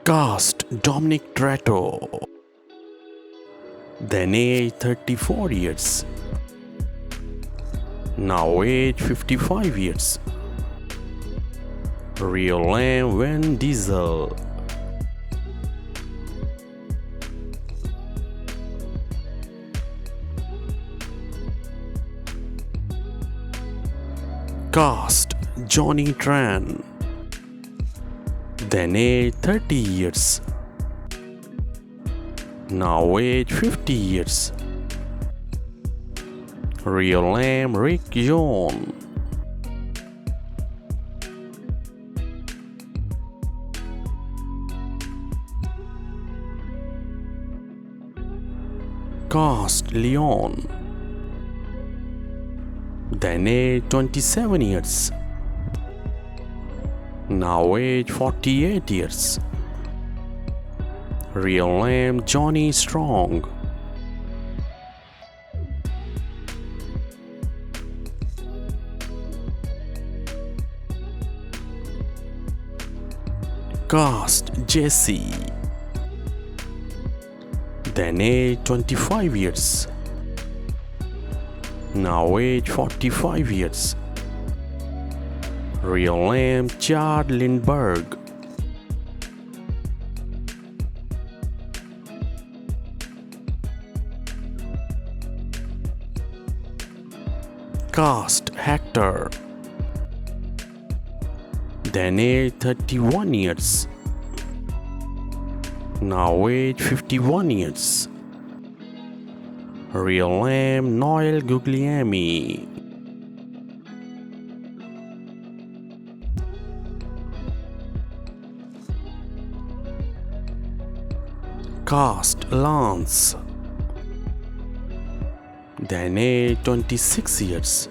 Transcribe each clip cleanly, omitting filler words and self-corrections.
Cast Dominic Toretto. Then age 34 years. Now age 55 years. Real name Vin Diesel. Cast Johnny Tran. Then age 30 years. Now age 50 years. Real name Rick John. Cast Leon. Then age 27 years. Now age 48 years. Real name Johnny Strong. Cast Jesse. Then age 25 years. Now age 45 years. Real name Chad Lindbergh. Cast Hector. Then age 31 years. Now age 51 years. Real name Noel Guglielmi. Cast Lance. Then age 26 years.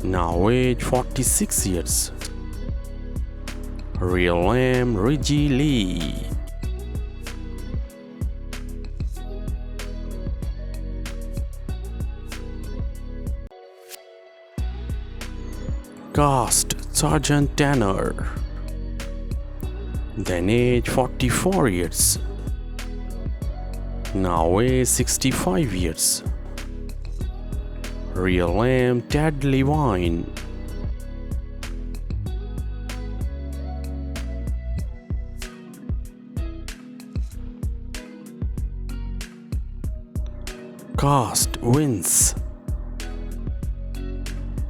Now age 46 years. Real name Reggie Lee. Cast Sergeant Tanner. Then age 44 years. Now age 65 years. Real name Ted Levine. Cast Vince.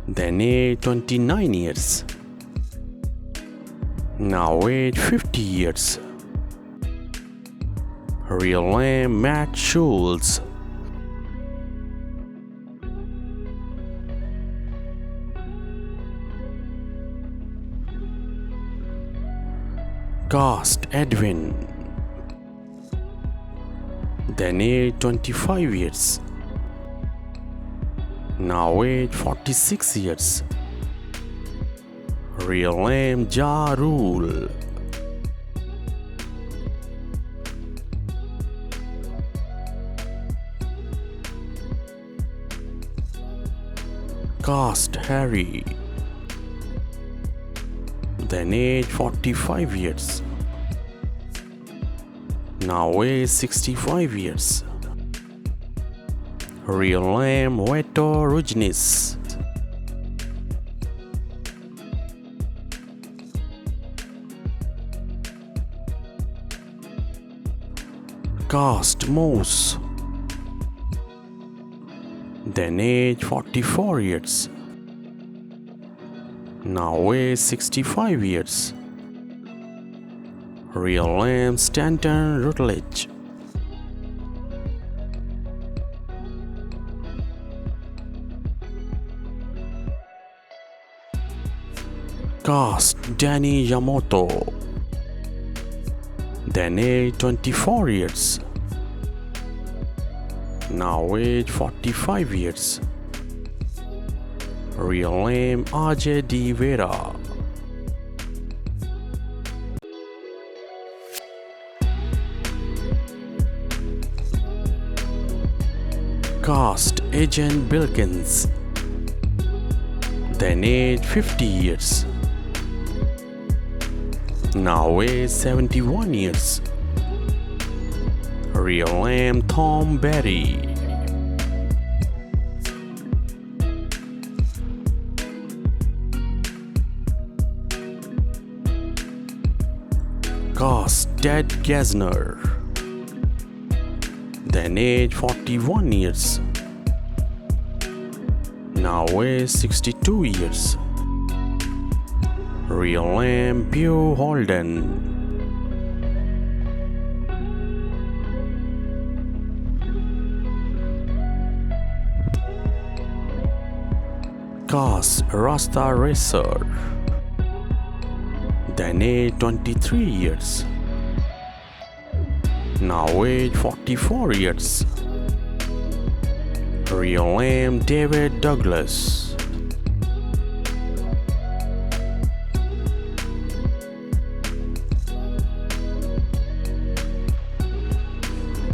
Then age 29 years. Now age 50 years. Real name Matt Schultz. Cast Edwin. Then age 25 years. Now age 46 years. Real name Ja Rule. Cast Harry. Then age 45 years. Now age 65 years. Real name Veto Rujnis. Cast Moose. Then age 44 years. Now age 65 years. Real name Stanton Rutledge. Cast Danny Yamamoto. Then age 24 years. Now age 45 years. Real name Ajay De Vera. Cast Agent Bilkins. Then age 50 years. now age 71 years. Real name Tom Berry. Cast Ted Gesner. Then age 41 years. Now age 62 years. Real name Beau Holden. Cast Rasta Racer. Then age 23 years. Now age 44 years. Real name David Douglas.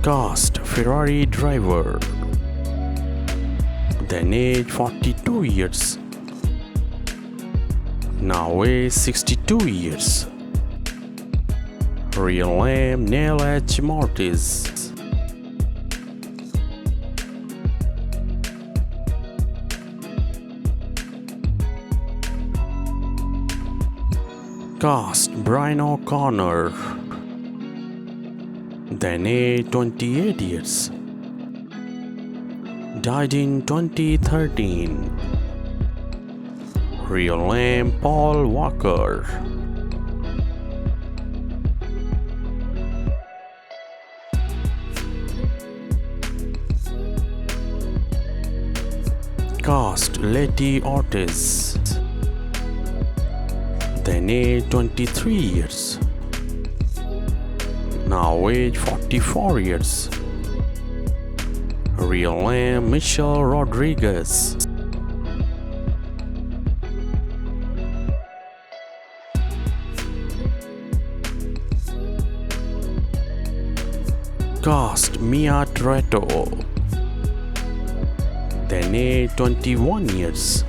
Cast Ferrari driver. Then age 42 years. Now age 62 years. Real name Neil H. Mortis. Cast Brian O'Connor. Then age 28 years. Died in 2013. Real name Paul Walker. Cast Letty Ortiz. Then age 23 years. Now age 44 years. Real name Michelle Rodriguez. Cast Mia Toretto. Then age 21 years.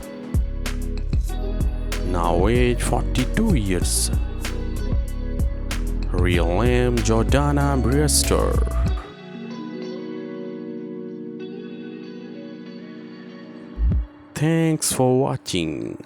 Now age 42 years. Real name Jordana Brewster. Thanks for watching.